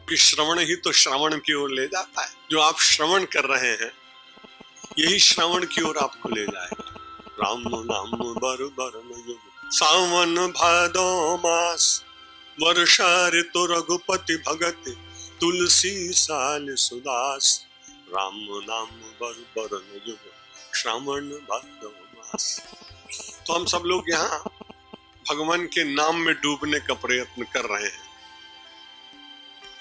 कि श्रवण ही तो श्रवण की ओर ले जाता है। जो आप श्रवण कर रहे हैं यही श्रवण की ओर आपको ले जाएगा। राम नाम बर बर सावन भादो मास वर्षा ऋतु रघुपति भगत तुलसी साल सुदास। राम नाम बर बर श्रावण भादो मास। तो हम सब लोग यहाँ भगवान के नाम में डूबने का प्रयत्न कर रहे हैं।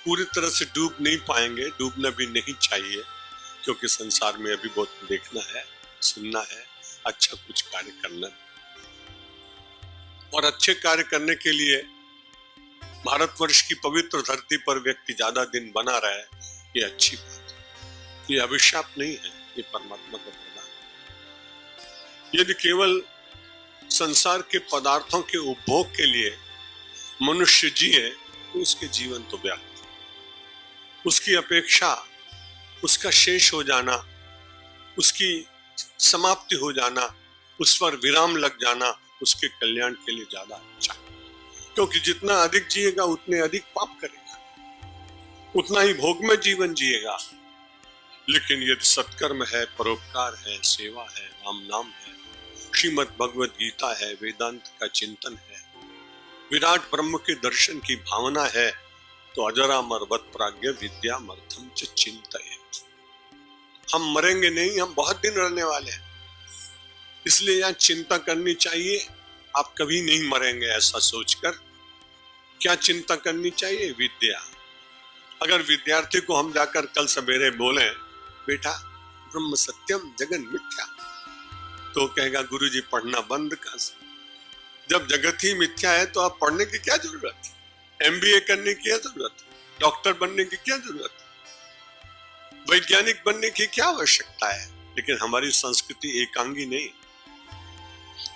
पूरी तरह से डूब नहीं पाएंगे, डूबना भी नहीं चाहिए, क्योंकि संसार में अभी बहुत देखना है, सुनना है, अच्छा कुछ कार्य करना है। और अच्छे कार्य करने के लिए भारतवर्ष की पवित्र धरती पर व्यक्ति ज्यादा दिन बना रहे, ये अच्छी बात है। ये अभिशाप नहीं है, ये परमात्मा का वरदान है। यदि केवल संसार के पदार्थों के उपभोग के लिए मनुष्य जिए तो उसके जीवन तो व्यर्थ। उसकी अपेक्षा, उसका शेष हो जाना, उसकी समाप्ति हो जाना, उस पर विराम लग जाना उसके कल्याण के लिए ज्यादा अच्छा। क्योंकि जितना अधिक जिएगा उतने अधिक पाप करेगा, उतना ही भोग में जीवन जिएगा। लेकिन यदि सत्कर्म है, परोपकार है, सेवा है, राम नाम है, श्रीमद् भगवद गीता है, वेदांत का चिंतन है, विराट ब्रह्म के दर्शन की भावना है, तो अजरामर प्राज्ञ विद्यामर्थम च चिंतयेत्। हम मरेंगे नहीं, हम बहुत दिन रहने वाले हैं, इसलिए यहाँ चिंता करनी चाहिए। आप कभी नहीं मरेंगे ऐसा सोचकर। क्या चिंता करनी चाहिए? विद्या। अगर विद्यार्थी को हम जाकर कल सवेरे बोले बेटा ब्रह्म सत्यम जगन मिथ्या, तो कहेगा गुरुजी पढ़ना बंद कर। जब जगत ही मिथ्या है तो आप पढ़ने की क्या जरूरत है? MBA करने की क्या जरूरत है? डॉक्टर बनने की क्या जरूरत है? वैज्ञानिक बनने की क्या आवश्यकता है? लेकिन हमारी संस्कृति एकांगी नहीं।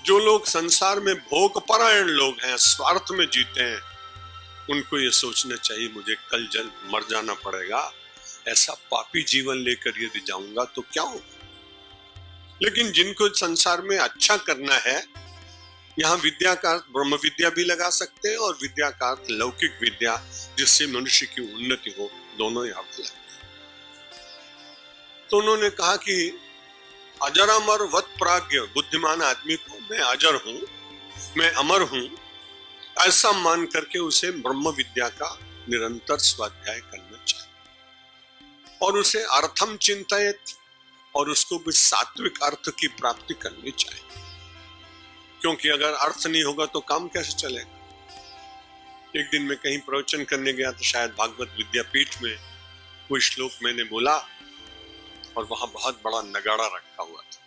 जो लोग संसार में भोगपरायण लोग हैं, स्वार्थ में जीते हैं, उनको ये सोचना चाहिए मुझे कल जल्द मर जाना पड़ेगा। ऐसा पापी जीवन लेकर यदि जाऊंगा तो क्या होगा? लेकिन जिनको संसार में अच्छा करना है, यहाँ विद्या का ब्रह्म विद्या भी लगा सकते हैं और विद्या का लौकिक विद्या जिससे मनुष्य की उन्नति हो, दोनों यहाँ पे लगते हैं। तो उन्होंने कहा कि अजरामर वत प्राज्ञ, बुद्धिमान आदमी को मैं अजर हूं, मैं अमर हूं, ऐसा मान करके उसे ब्रह्म विद्या का निरंतर स्वाध्याय करना चाहिए और उसे अर्थम चिंतयेत्, और उसको भी सात्विक अर्थ की प्राप्ति करनी चाहिए। क्योंकि अगर अर्थ नहीं होगा तो काम कैसे चलेगा? एक दिन मैं कहीं प्रवचन करने गया तो शायद भागवत विद्यापीठ में कोई श्लोक मैंने बोला और वहां बहुत बड़ा नगाड़ा रखा हुआ था।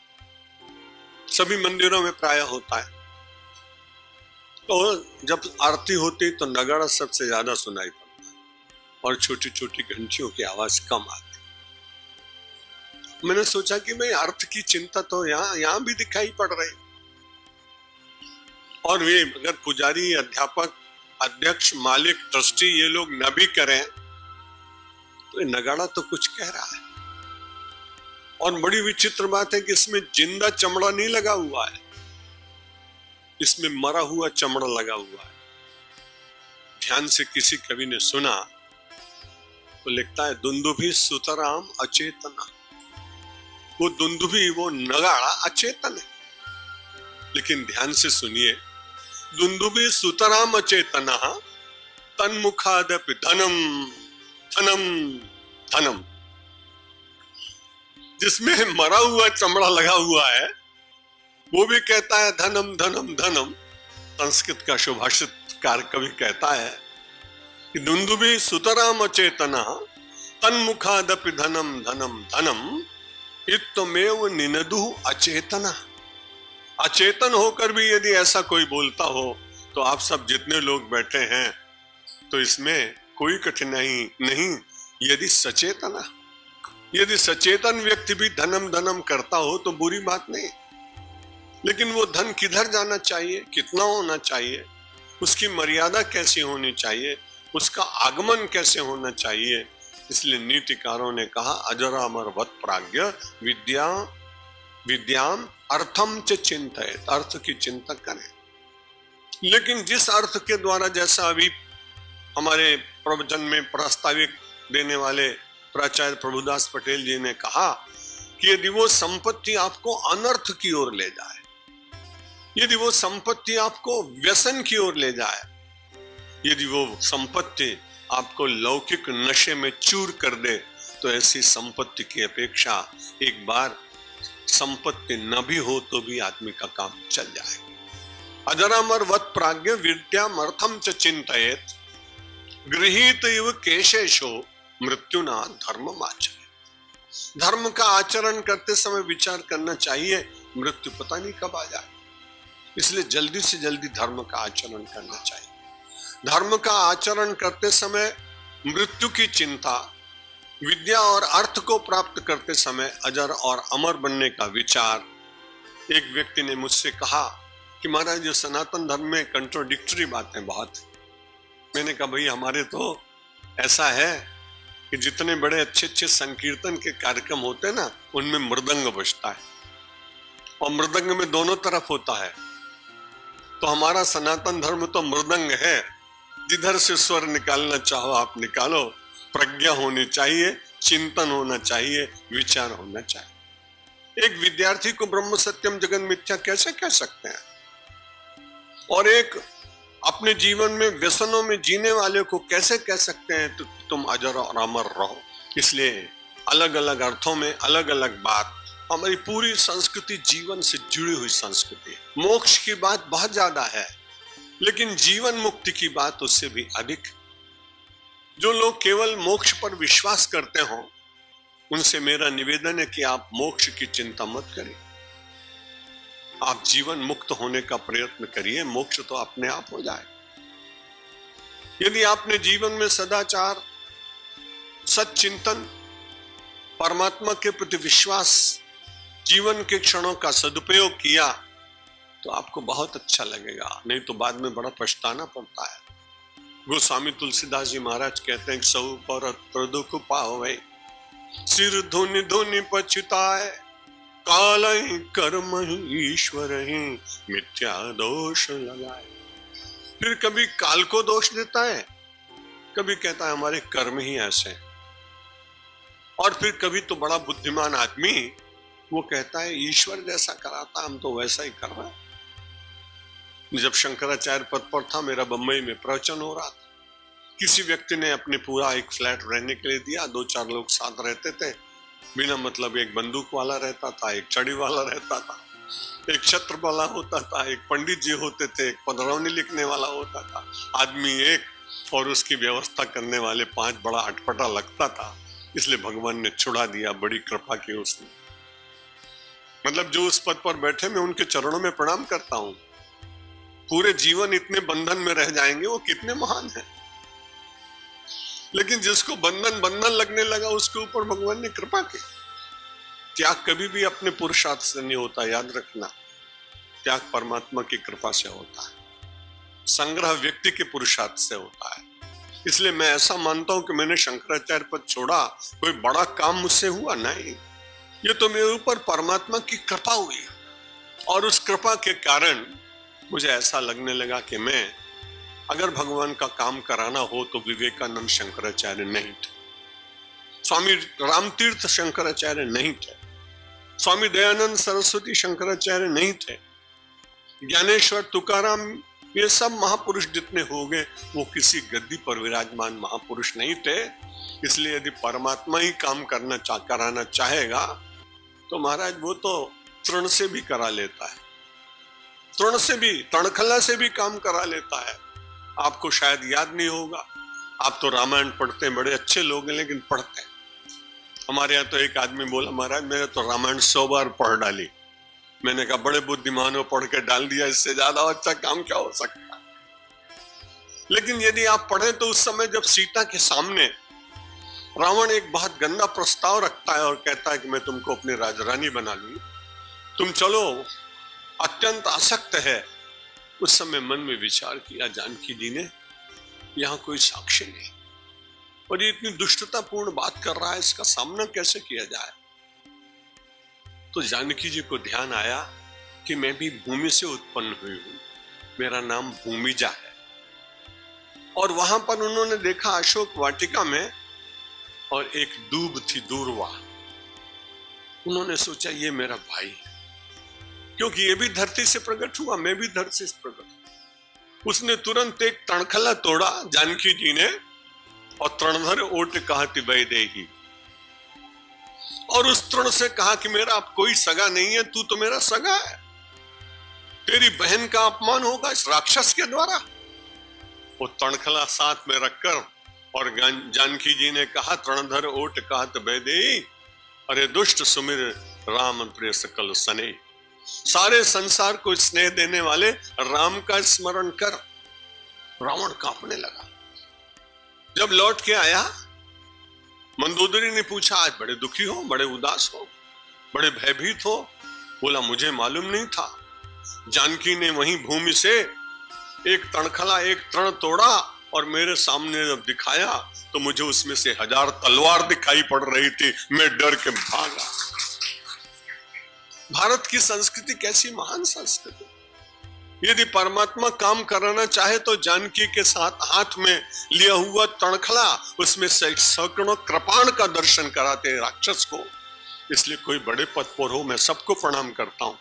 सभी मंदिरों में प्राय होता है, तो जब आरती होती तो नगाड़ा सबसे ज्यादा सुनाई पड़ता है और छोटी छोटी घंटियों की आवाज कम आती। मैंने सोचा कि भाई अर्थ की चिंता तो यहाँ भी दिखाई पड़ रही, और वे अगर पुजारी, अध्यापक, अध्यक्ष, मालिक, ट्रस्टी ये लोग न भी करें तो ये नगाड़ा तो कुछ कह रहा है। और बड़ी विचित्र बात है कि इसमें जिंदा चमड़ा नहीं लगा हुआ है, इसमें मरा हुआ चमड़ा लगा हुआ है। ध्यान से किसी कवि ने सुना तो लिखता है दुंदुभी सुतराम अचेतना। वो दुंदुभी, वो नगाड़ा अचेतन है। लेकिन ध्यान से सुनिए, दुंदुभी सुतराम अचेतना तन्मुखादपि धनम धनम धनम। जिसमें मरा हुआ चमड़ा लगा हुआ है वो भी कहता है धनम धनम धनम। संस्कृत का सुभाषितकार कवि कहता है कि दुंदुभी सुतराम अचेतना तन्मुखादपि धनम धनम धनम इत्तमेव निनदु अचेतना। अचेतन होकर भी यदि ऐसा कोई बोलता हो तो आप सब जितने लोग बैठे हैं तो इसमें कोई कठिनाई नहीं। यदि सचेतन व्यक्ति भी धनम धनम करता हो तो बुरी बात नहीं। लेकिन वो धन किधर जाना चाहिए, कितना होना चाहिए, उसकी मर्यादा कैसी होनी चाहिए, उसका आगमन कैसे होना चाहिए, इसलिए नीतिकारों ने कहा अजरामर वत प्राज्ञ विद्याम अर्थम च चिंतयेत्। अर्थ की चिंता करें। लेकिन जिस अर्थ के द्वारा, जैसा अभी हमारे प्रवचन में प्रास्ताविक देने वाले प्राचार्य प्रभुदास पटेल जी ने कहा कि यदि वो संपत्ति आपको अनर्थ की ओर ले जाए, यदि वो संपत्ति आपको व्यसन की ओर ले जाए, यदि वो संपत्ति आपको लौकिक नशे में चूर कर दे, तो ऐसी संपत्ति की अपेक्षा एक बार संपत्ति न भी हो तो भी आदमी का काम चल जाए। अजरामर वत प्राज्ञ विद्यामर्थम च चिंतयेत गृहीत इव केशेशो मृत्युना धर्म आचरे। धर्म का आचरण करते समय विचार करना चाहिए मृत्यु पता नहीं कब आ जाए, इसलिए जल्दी से जल्दी धर्म का आचरण करना चाहिए। धर्म का आचरण करते समय मृत्यु की चिंता, विद्या और अर्थ को प्राप्त करते समय अजर और अमर बनने का विचार। एक व्यक्ति ने मुझसे कहा कि महाराज ये सनातन धर्म में कंट्रोडिक्टरी बातें बहुत है। मैंने कहा भाई हमारे तो ऐसा है कि जितने बड़े अच्छे अच्छे संकीर्तन के कार्यक्रम होते हैं ना, उनमें मृदंग बजता है और मृदंग में दोनों तरफ होता है। तो हमारा सनातन धर्म तो मृदंग है, जिधर से स्वर निकालना चाहो आप निकालो। प्रज्ञा होनी चाहिए, चिंतन होना चाहिए, विचार होना चाहिए। एक विद्यार्थी को ब्रह्म सत्यम जगन मिथ्या कैसे कह सकते हैं, और एक अपने जीवन में व्यसनों में जीने वाले को कैसे कह सकते हैं तो तुम अजर और अमर रहो। इसलिए अलग अलग अर्थों में अलग अलग बात। हमारी पूरी संस्कृति जीवन से जुड़ी हुई संस्कृति है। मोक्ष की बात बहुत ज्यादा है, लेकिन जीवन मुक्ति की बात उससे भी अधिक। जो लोग केवल मोक्ष पर विश्वास करते हो, उनसे मेरा निवेदन है कि आप मोक्ष की चिंता मत करिए, आप जीवन मुक्त होने का प्रयत्न करिए, मोक्ष तो अपने आप हो जाए। यदि आपने जीवन में सदाचार, सच्चिंतन, परमात्मा के प्रति विश्वास, जीवन के क्षणों का सदुपयोग किया तो आपको बहुत अच्छा लगेगा, नहीं तो बाद में बड़ा पछताना पड़ता है। गोस्वामी तुलसीदास जी महाराज कहते हैं सौ पर दुख पावे सिर धुनि धुनि पछताए काल कर्म ही ईश्वर ही मिथ्या दोष लगाए। फिर कभी काल को दोष देता है, कभी कहता है हमारे कर्म ही ऐसे हैं, और फिर कभी तो बड़ा बुद्धिमान आदमी वो कहता है ईश्वर जैसा कराता हम तो वैसा ही कर रहे हैं। जब शंकराचार्य पद पर था, मेरा बम्बई में प्रवचन हो रहा था, किसी व्यक्ति ने अपने पूरा एक फ्लैट रहने के लिए दिया। 2-4 लोग साथ रहते थे, बिना मतलब एक बंदूक वाला रहता था, एक छड़ी वाला रहता था, एक छत्र वाला होता था, एक पंडित जी होते थे, एक पधरौनी लिखने वाला होता था, आदमी एक, और उसकी व्यवस्था करने वाले 5। बड़ा अटपटा लगता था, इसलिए भगवान ने छुड़ा दिया, बड़ी कृपा की उसने। मतलब जो उस पद पर बैठे, मैं उनके चरणों में प्रणाम करता हूं। पूरे जीवन इतने बंधन में रह जाएंगे, वो कितने महान हैं। लेकिन जिसको बंधन लगने लगा, उसके ऊपर भगवान ने कृपा की। त्याग कभी भी अपने पुरुषार्थ से नहीं होता, याद रखना। त्याग परमात्मा की कृपा से होता है, संग्रह व्यक्ति के पुरुषार्थ से होता है। इसलिए मैं ऐसा मानता हूं कि मैंने शंकराचार्य पद छोड़ा, कोई बड़ा काम मुझसे हुआ नहीं, ये तो मेरे ऊपर परमात्मा की कृपा हुई, और उस कृपा के कारण मुझे ऐसा लगने लगा कि मैं अगर भगवान का काम कराना हो तो विवेकानंद शंकराचार्य नहीं थे, स्वामी रामतीर्थ शंकराचार्य नहीं थे, स्वामी दयानंद सरस्वती शंकराचार्य नहीं थे, ज्ञानेश्वर तुकाराम, ये सब महापुरुष जितने हो गए वो किसी गद्दी पर विराजमान महापुरुष नहीं थे। इसलिए यदि परमात्मा ही काम कराना चाहेगा तो महाराज वो तो तृण से भी करा लेता है, तृण से भी, तणखला से भी काम करा लेता है। आपको शायद याद नहीं होगा, आप तो रामायण पढ़ते हैं, बड़े अच्छे लोग हैं लेकिन पढ़ते हैं। हमारे यहाँ तो एक आदमी बोला महाराज मैंने तो रामायण 100 बार पढ़ डाली। मैंने कहा बड़े बुद्धिमान हो, पढ़ के डाल दिया, इससे ज्यादा अच्छा काम क्या हो सकता। लेकिन यदि आप पढ़े तो उस समय जब सीता के सामने रावण एक बहुत गंदा प्रस्ताव रखता है और कहता है कि मैं तुमको अपनी राजरानी बना लूंगी, तुम चलो, अत्यंत आसक्त है। उस समय मन में विचार किया जानकी जी ने, यहाँ कोई साक्षी नहीं और ये इतनी दुष्टतापूर्ण बात कर रहा है, इसका सामना कैसे किया जाए। तो जानकी जी को ध्यान आया कि मैं भी भूमि से उत्पन्न हुई हूं, मेरा नाम भूमिजा है। और वहां पर उन्होंने देखा अशोक वाटिका में, और एक दूब थी दूर्वा। उन्होंने सोचा ये मेरा भाई है, क्योंकि ये भी धरती से प्रकट हुआ, मैं भी धरती से प्रकट हुआ। उसने तुरंत एक तणखला तोड़ा जानकी जी ने, और तृणधर ओट कहती वैदेही, और उस तृण से कहा कि मेरा अब कोई सगा नहीं है, तू तो मेरा सगा है। तेरी बहन का अपमान होगा इस राक्षस के द्वारा। वो तणखला साथ में रखकर, और जानकी जी ने कहा तृणधर ओट कहत वैदेही, अरे दुष्ट सुमिर राम प्रिय सकल सने। सारे संसार को स्नेह देने वाले राम का स्मरण कर। रावण कांपने लगा। जब लौट के आया, मंदोदरी ने पूछा आज बड़े दुखी हो, बड़े उदास हो, बड़े भयभीत हो? बोला मुझे मालूम नहीं था। जानकी ने वहीं भूमि से एक तणखला, एक तृण तोड़ा, और मेरे सामने जब दिखाया तो मुझे उसमें से 1000 तलवार दिखाई पड़ रही थी। मैं डर के भागा। भारत की संस्कृति कैसी महान संस्कृति! यदि परमात्मा काम कराना चाहे तो जानकी के साथ हाथ में लिया हुआ तणखला, उसमें से सैकड़ों कृपाण का दर्शन कराते हैं राक्षस को। इसलिए कोई बड़े पद पर हो, मैं सबको प्रणाम करता हूं,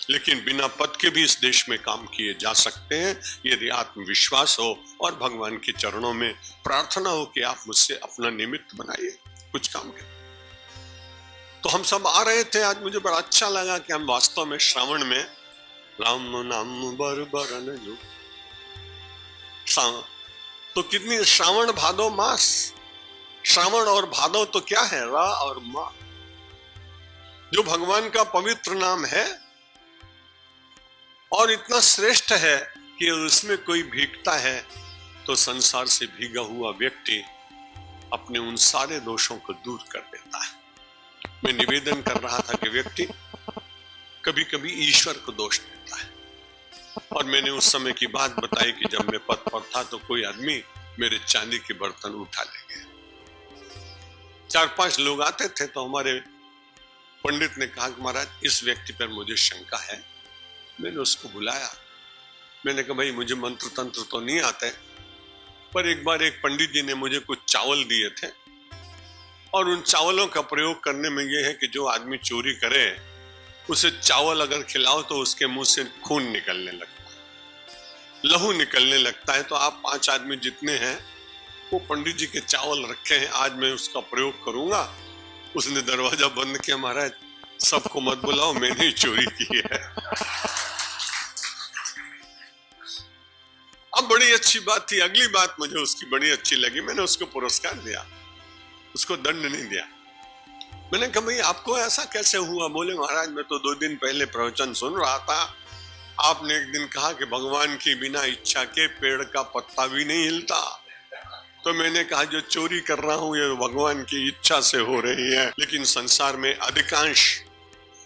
लेकिन बिना पद के भी इस देश में काम किए जा सकते हैं, यदि आत्मविश्वास हो और भगवान के चरणों में प्रार्थना हो कि आप मुझसे अपना निमित्त बनाइए, कुछ काम करें। तो हम सब आ रहे थे आज, मुझे बड़ा अच्छा लगा कि हम वास्तव में श्रावण में राम नाम बर बरन जो तो कितनी श्रावण भादो मास, श्रावण और भादो तो क्या है, रा और मा, जो भगवान का पवित्र नाम है और इतना श्रेष्ठ है कि उसमें कोई भीगता है तो संसार से भीगा हुआ व्यक्ति अपने उन सारे दोषों को दूर कर देता है। मैं निवेदन कर रहा था कि व्यक्ति कभी कभी ईश्वर को दोष देता है, और मैंने उस समय की बात बताई कि जब मैं पद पर था तो कोई आदमी मेरे चांदी के बर्तन उठा ले गया। 4-5 लोग आते थे तो हमारे पंडित ने कहा कि महाराज इस व्यक्ति पर मुझे शंका है। मैंने उसको बुलाया, मैंने कहा भाई मुझे मंत्र तंत्र तो नहीं आते, पर एक बार एक पंडित जी ने मुझे कुछ चावल दिए थे, और उन चावलों का प्रयोग करने में यह है कि जो आदमी चोरी करे उसे चावल अगर खिलाओ तो उसके मुंह से खून निकलने लगता है, लहू निकलने लगता है। तो आप 5 आदमी जितने हैं वो पंडित जी के चावल रखे हैं, आज मैं उसका प्रयोग करूंगा। उसने दरवाजा बंद किया, महाराज सबको मत बुलाओ, मैंने ही चोरी की है। अब बड़ी अच्छी बात थी, अगली बात मुझे उसकी बड़ी अच्छी लगी, मैंने उसको पुरस्कार दिया, उसको दंड नहीं दिया। मैंने कहा भाई आपको ऐसा कैसे हुआ? बोले महाराज मैं तो 2 दिन पहले प्रवचन सुन रहा था, आपने एक दिन कहा कि भगवान की बिना इच्छा के पेड़ का पत्ता भी नहीं हिलता, तो मैंने कहा जो चोरी कर रहा हूं ये भगवान की इच्छा से हो रही है। लेकिन संसार में अधिकांश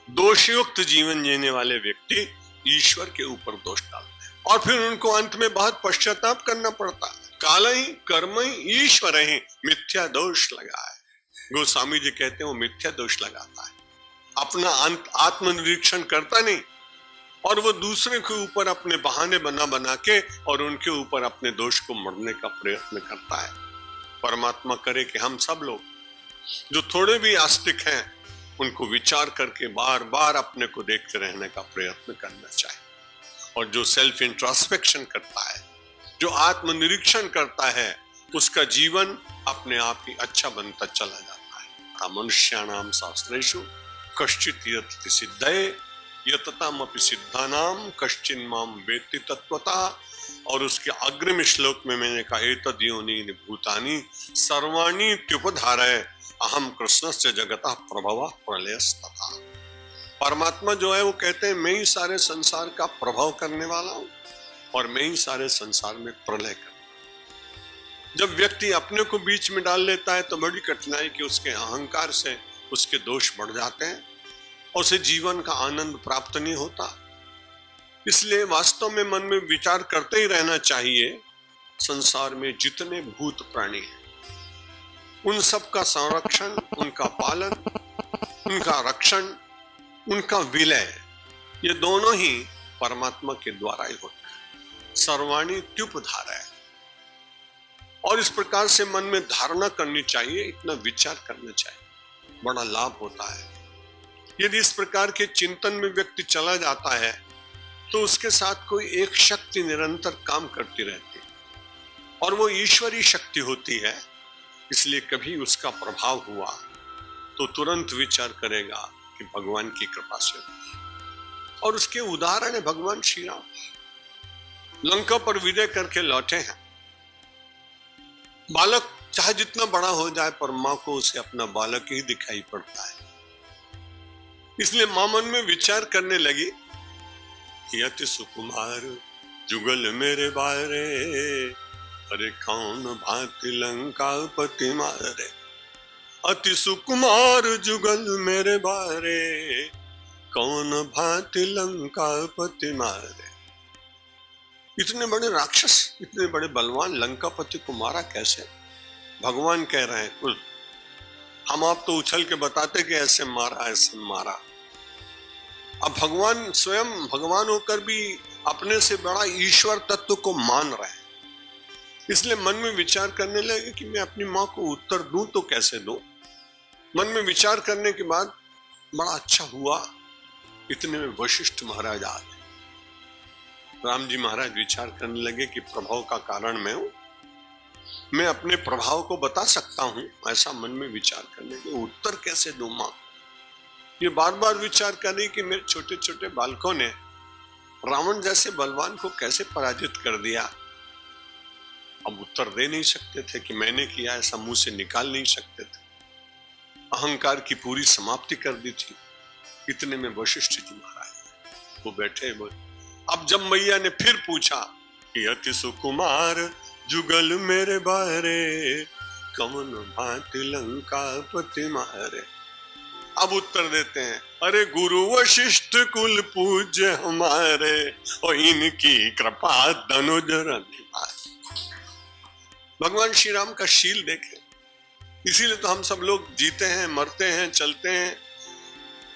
दोषयुक्त जीवन जीने वाले व्यक्ति ईश्वर के ऊपर दोष डालते हैं, और फिर उनको अंत में बहुत पश्चाताप करना पड़ता है। कालई कर्मई ईश्वर ही मिथ्या दोष लगाए। गोस्वामी जी कहते हैं वो मिथ्या दोष लगाता है, अपना आत्मनिरीक्षण करता नहीं, और वो दूसरे के ऊपर अपने बहाने बना बना के और उनके ऊपर अपने दोष को मरने का प्रयत्न करता है। परमात्मा करे कि हम सब लोग जो थोड़े भी आस्तिक हैं उनको विचार करके बार बार अपने को देखते रहने का प्रयत्न करना चाहिए, और जो सेल्फ इंट्रोस्पेक्शन करता है, जो आत्मनिरीक्षण करता है, उसका जीवन अपने आप ही अच्छा बनता चला जाता है। मनुष्याणाम शास्त्रेषु कश्चित् यतति सिद्धये यततामपि सिद्धानाम कश्चिन् माम वेत्ति तत्वतः। और उसके अग्रिम श्लोक में मैंने कहा एतद् योनीनि भूतानि सर्वाणि त्युपधारय अहम कृष्णस्य जगतः प्रभवः प्रलयस्तथा। परमात्मा जो है वो कहते हैं मैं ही सारे संसार का प्रभाव करने वाला हूं और मैं ही सारे संसार में प्रलय कर। जब व्यक्ति अपने को बीच में डाल लेता है तो बड़ी कठिनाई कि उसके अहंकार से उसके दोष बढ़ जाते हैं और उसे जीवन का आनंद प्राप्त नहीं होता। इसलिए वास्तव में मन में विचार करते ही रहना चाहिए, संसार में जितने भूत प्राणी हैं उन सब का संरक्षण, उनका पालन, उनका रक्षण, उनका विलय, ये दोनों ही परमात्मा के द्वारा ही होता है। सर्वाणी त्युपधारय। और इस प्रकार से मन में धारणा करनी चाहिए, इतना विचार करना चाहिए, बड़ा लाभ होता है। यदि इस प्रकार के चिंतन में व्यक्ति चला जाता है तो उसके साथ कोई एक शक्ति निरंतर काम करती रहती है और वो ईश्वरी शक्ति होती है। इसलिए कभी उसका प्रभाव हुआ तो तुरंत विचार करेगा कि भगवान की कृपा से। और उसके उदाहरण है भगवान श्री राम। लंका पर विजय करके लौटे हैं। बालक चाहे जितना बड़ा हो जाए पर मां को उसे अपना बालक ही दिखाई पड़ता है। इसलिए मां मन में विचार करने लगी कि अति सुकुमार जुगल मेरे बारे, अरे कौन भांति लंका पति मारे। अति सुकुमार जुगल मेरे बारे, कौन भांति लंका पति मारे। इतने बड़े राक्षस, इतने बड़े बलवान लंकापति को मारा कैसे? भगवान कह रहे हैं कुल, हम आप तो उछल के बताते कि ऐसे मारा ऐसे मारा। अब भगवान स्वयं भगवान होकर भी अपने से बड़ा ईश्वर तत्व को मान रहे हैं। इसलिए मन में विचार करने लगे कि मैं अपनी मां को उत्तर दूं तो कैसे दूं। मन में विचार करने के बाद बड़ा अच्छा हुआ, इतने में वशिष्ठ महाराज आ गए। राम जी महाराज विचार करने लगे कि प्रभाव का कारण मैं हूं, मैं अपने प्रभाव को बता सकता हूं। ऐसा मन में विचार करने के उत्तर कैसे दूं मां। ये बार बार विचार कर रही कि मेरे छोटे छोटे बालकों ने रावण जैसे बलवान को कैसे पराजित कर दिया। अब उत्तर दे नहीं सकते थे कि मैंने किया, ऐसा मुंह से निकाल नहीं सकते थे। अहंकार की पूरी समाप्ति कर दी थी। इतने में वशिष्ठ जी महाराज वो बैठे बोले। अब जब मैया ने फिर पूछा कि अति सुकुमार जुगल मेरे बारे, कौन भांति लंका पति मारे। अब उत्तर देते हैं, अरे गुरु वशिष्ठ कुल पूज्य हमारे, और इनकी कृपा धनुज रनिवार। भगवान श्री राम का शील देखें। इसीलिए तो हम सब लोग जीते हैं, मरते हैं, चलते हैं,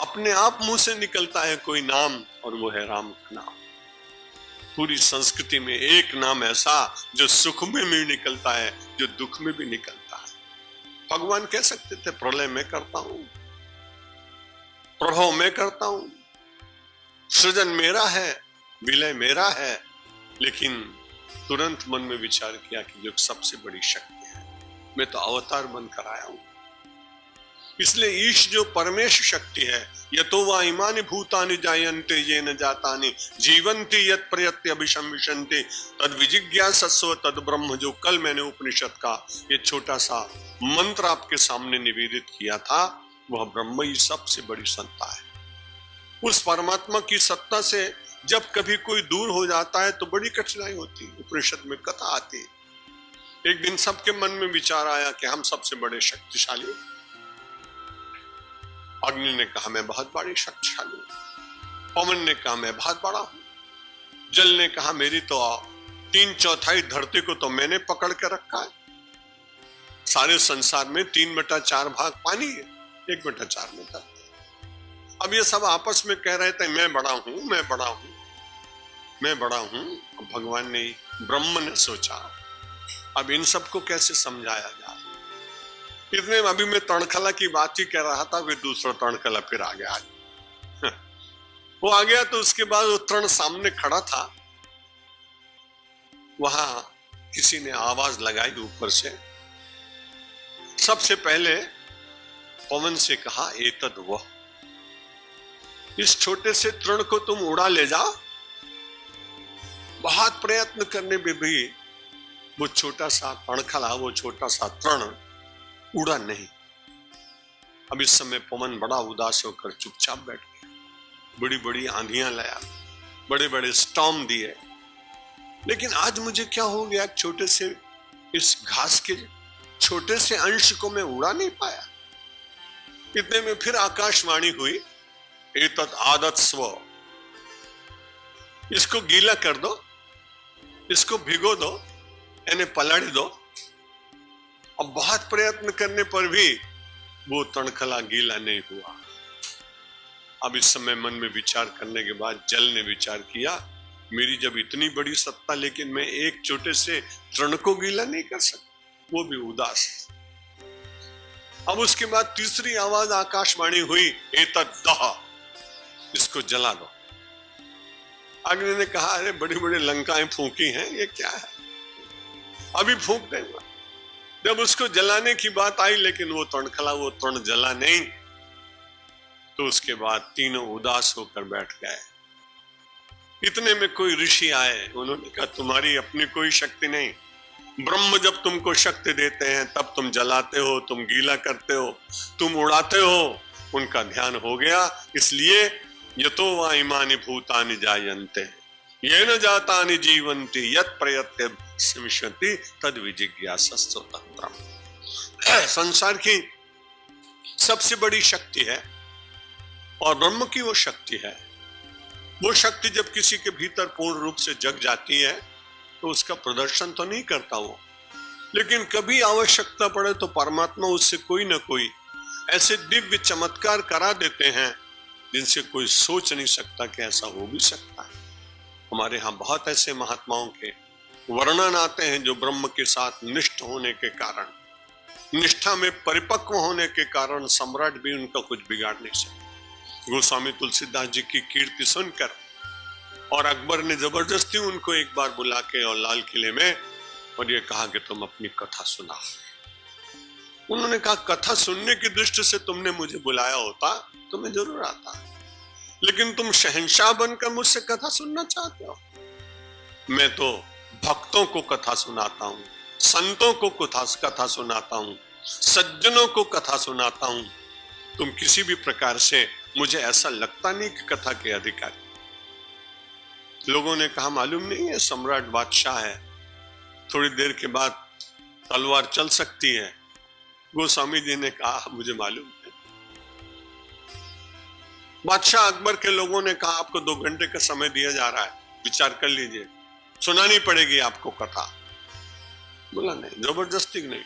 अपने आप मुंह से निकलता है कोई नाम और वो है राम का नाम। पूरी संस्कृति में एक नाम ऐसा जो सुख में भी निकलता है, जो दुख में भी निकलता है। भगवान कह सकते थे प्रलय में करता हूं, प्रभाव में करता हूं, सृजन मेरा है, विलय मेरा है, लेकिन तुरंत मन में विचार किया कि जो सबसे बड़ी शक्ति है, मैं तो अवतार बनकर आया हूं। इसलिए ईश जो परमेश शक्ति है, यतो वा इमानि भूतानि जायन्ते येन जातानि जीवन्ति यत् प्रयत्य अभिशंविशन्ति तद विजिज्ञासस्व तद ब्रह्म। जो कल मैंने उपनिषद का ये छोटा सा मंत्र आपके सामने निवेदित किया था, वह ब्रह्म ही सबसे बड़ी सत्ता है। उस परमात्मा की सत्ता से जब कभी कोई दूर हो जाता है तो बड़ी कठिनाई होती है। उपनिषद में कथा आती है। एक दिन सबके मन में विचार आया कि हम सबसे बड़े शक्तिशाली। अग्नि ने कहा मैं बहुत बड़ी शक्तिशाली हूं। पवन ने कहा मैं बहुत बड़ा हूं। जल ने कहा मेरी तो 3/4 धरती को तो मैंने पकड़ के रखा है। सारे संसार में 3/4 भाग पानी है, 1/4 में धरती। अब ये सब आपस में कह रहे थे मैं बड़ा हूं, मैं बड़ा हूं, मैं बड़ा हूं। अब भगवान ने, ब्रह्म ने सोचा अब इन सबको कैसे समझाया जाए। इतने अभी मैं तणखला की बात ही कह रहा था, फिर दूसरा तणखला फिर आ गया। वो आ गया तो उसके बाद वो तृण सामने खड़ा था। वहां किसी ने आवाज लगाई ऊपर से। सबसे पहले पवन से कहा एतद वह, इस छोटे से तृण को तुम उड़ा ले जाओ। बहुत प्रयत्न करने में भी वो छोटा सा तणखला, वो छोटा सा तृण उड़ा नहीं। अब इस समय पवन बड़ा उदास होकर चुपचाप बैठ गया। बड़ी बड़ी आंधियां लाया, बड़े बड़े स्टॉर्म दिए, लेकिन आज मुझे क्या हो गया, छोटे से इस घास के छोटे से अंश को मैं उड़ा नहीं पाया। इतने में फिर आकाशवाणी हुई एतत् आदत्स्व, इसको गीला कर दो, इसको भिगो दो, यानी पलट दो। अब बहुत प्रयत्न करने पर भी वो तणखला गीला नहीं हुआ। अब इस समय मन में विचार करने के बाद जल ने विचार किया मेरी जब इतनी बड़ी सत्ता, लेकिन मैं एक छोटे से तृण को गीला नहीं कर सकता, वो भी उदास। अब उसके बाद तीसरी आवाज आकाशवाणी हुई, एतद्दह, इसको जला दो। अग्नि ने कहा, अरे बड़ी बड़ी लंकाएं फूंकी हैं, ये क्या है, अभी फूंक देगा। जब उसको जलाने की बात आई, लेकिन वो तणखला, वो तृण जला नहीं। तो उसके बाद तीनों उदास होकर बैठ गए। इतने में कोई ऋषि आए, उन्होंने कहा, तुम्हारी अपनी कोई शक्ति नहीं, ब्रह्म जब तुमको शक्ति देते हैं तब तुम जलाते हो, तुम गीला करते हो, तुम उड़ाते हो। उनका ध्यान हो गया, इसलिए यतो वा इमानि भूतानि जायन्ते येन जातानि जीवन्ति यत् प्रयत्य समिष्यन्ति तद विजिज्ञासस्तु तत्रम्। संसार की सबसे बड़ी शक्ति है और ब्रह्म की वो शक्ति है। वो शक्ति जब किसी के भीतर पूर्ण रूप से जग जाती है तो उसका प्रदर्शन तो नहीं करता वो, लेकिन कभी आवश्यकता पड़े तो परमात्मा उससे कोई ना कोई ऐसे दिव्य चमत्कार करा देते हैं जिनसे कोई सोच नहीं सकता कि ऐसा हो भी सकता है। हमारे यहाँ बहुत ऐसे महात्माओं के वर्णन आते हैं जो ब्रह्म के साथ निष्ठ होने के कारण, निष्ठा में परिपक्व होने के कारण सम्राट भी उनका कुछ बिगाड़ नहीं सकता। गोस्वामी तुलसीदास जी की कीर्ति सुनकर और अकबर ने जबरदस्ती उनको एक बार बुला के और लाल किले में और ये कहा कि तुम अपनी कथा सुना। उन्होंने कहा, कथा सुनने की दृष्टि से तुमने मुझे बुलाया होता तो मैं जरूर आता, लेकिन तुम शहंशाह बनकर मुझसे कथा सुनना चाहते हो। मैं तो भक्तों को कथा सुनाता हूँ, संतों को कथा सुनाता हूँ, सज्जनों को कथा सुनाता हूँ। तुम किसी भी प्रकार से, मुझे ऐसा लगता नहीं कि कथा के अधिकारी। लोगों ने कहा, मालूम नहीं है, सम्राट बादशाह है, थोड़ी देर के बाद तलवार चल सकती है। गोस्वामी जी ने कहा, मुझे मालूम है। बादशाह अकबर के लोगों ने कहा, आपको 2 घंटे का समय दिया जा रहा है, विचार कर लीजिए, सुनानी पड़ेगी आपको कथा। बोला नहीं, जबरदस्ती नहीं,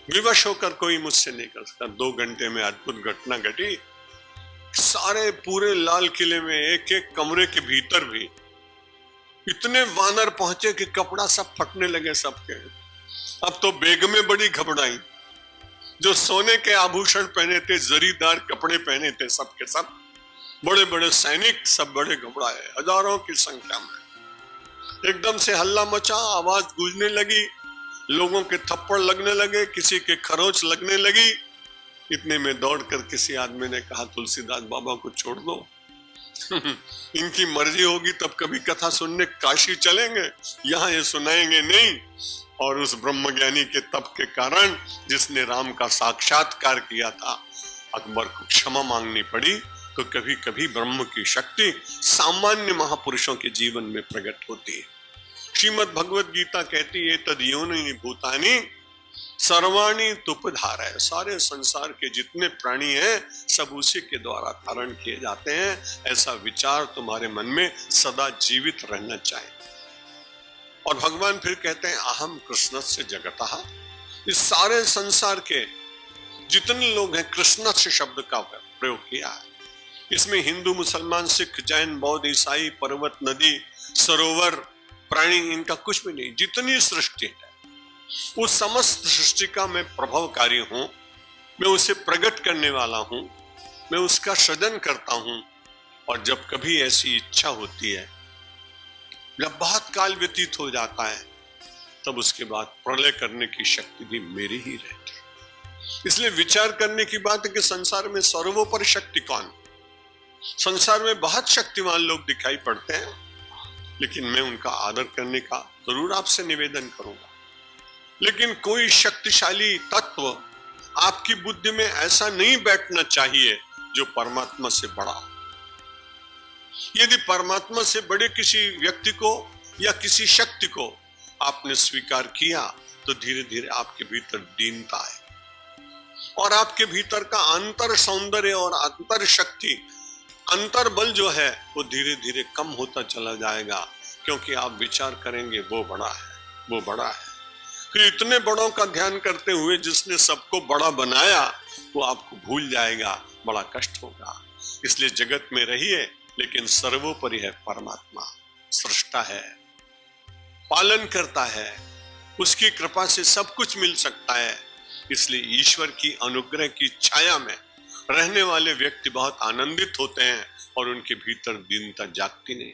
विवश होकर कोई मुझसे नहीं कर सकता। 2 घंटे में अद्भुत घटना घटी। सारे पूरे लाल किले में एक एक कमरे के भीतर भी इतने वानर पहुंचे कि कपड़ा सब फटने लगे सबके। अब तो बेगमें बड़ी घबराई, जो सोने के आभूषण पहने थे, जरीदार कपड़े पहने थे, सबके सब बड़े बड़े सैनिक सब बड़े घबराए, हजारों की संख्या में। एकदम से हल्ला मचा, आवाज गूंजने लगी, लोगों के थप्पड़ लगने लगे, किसी के खरोच लगने लगी। इतने में दौड़कर किसी आदमी ने कहा, तुलसीदास बाबा को छोड़ दो, इनकी मर्जी होगी तब कभी कथा सुनने काशी चलेंगे, यहाँ ये सुनाएंगे नहीं। और उस ब्रह्मज्ञानी के तप के कारण, जिसने राम का साक्षात्कार किया था, अकबर को क्षमा मांगनी पड़ी। तो कभी कभी ब्रह्म की शक्ति सामान्य महापुरुषों के जीवन में प्रकट होती है। श्रीमद् भगवद गीता कहती है, तद योनि भूतानि सर्वाणि तुपधारय। सारे संसार के जितने प्राणी हैं सब उसी के द्वारा धारण किए जाते हैं। ऐसा विचार तुम्हारे मन में सदा जीवित रहना चाहिए। और भगवान फिर कहते हैं, अहम कृष्णस्य जगतः। इस सारे संसार के जितने लोग हैं, कृष्णस्य शब्द का प्रयोग किया है। इसमें हिंदू, मुसलमान, सिख, जैन, बौद्ध, ईसाई, पर्वत, नदी, सरोवर, प्राणी, इनका कुछ भी नहीं। जितनी सृष्टि है उस समस्त सृष्टि का मैं प्रभावकारी हूं, मैं उसे प्रकट करने वाला हूं, मैं उसका सृजन करता हूं। और जब कभी ऐसी इच्छा होती है, जब बहुत काल व्यतीत हो जाता है, तब उसके बाद प्रलय करने की शक्ति भी मेरी ही रहती है। इसलिए विचार करने की बात है कि संसार में सर्वोपरि शक्ति कौन। संसार में बहुत शक्तिमान लोग दिखाई पड़ते हैं, लेकिन मैं उनका आदर करने का जरूर आपसे निवेदन करूंगा। लेकिन कोई शक्तिशाली तत्व आपकी बुद्धि में ऐसा नहीं बैठना चाहिए जो परमात्मा से बड़ा हो। यदि परमात्मा से बड़े किसी व्यक्ति को या किसी शक्ति को आपने स्वीकार किया, तो धीरे धीरे आपके भीतर दीनता है और आपके भीतर का अंतर सौंदर्य और अंतर शक्ति, अंतर बल जो है वो धीरे धीरे कम होता चला जाएगा। क्योंकि आप विचार करेंगे, वो बड़ा है, वो बड़ा है। फिर इतने बड़ों का ध्यान करते हुए जिसने सबको बड़ा बनाया, वो आपको भूल जाएगा, बड़ा कष्ट होगा। इसलिए जगत में रहिए लेकिन सर्वोपरि है परमात्मा, सृष्टा है, पालन करता है, उसकी कृपा से सब कुछ मिल सकता है। इसलिए ईश्वर की अनुग्रह की छाया में रहने वाले व्यक्ति बहुत आनंदित होते हैं और उनके भीतर दीनता जागती नहीं।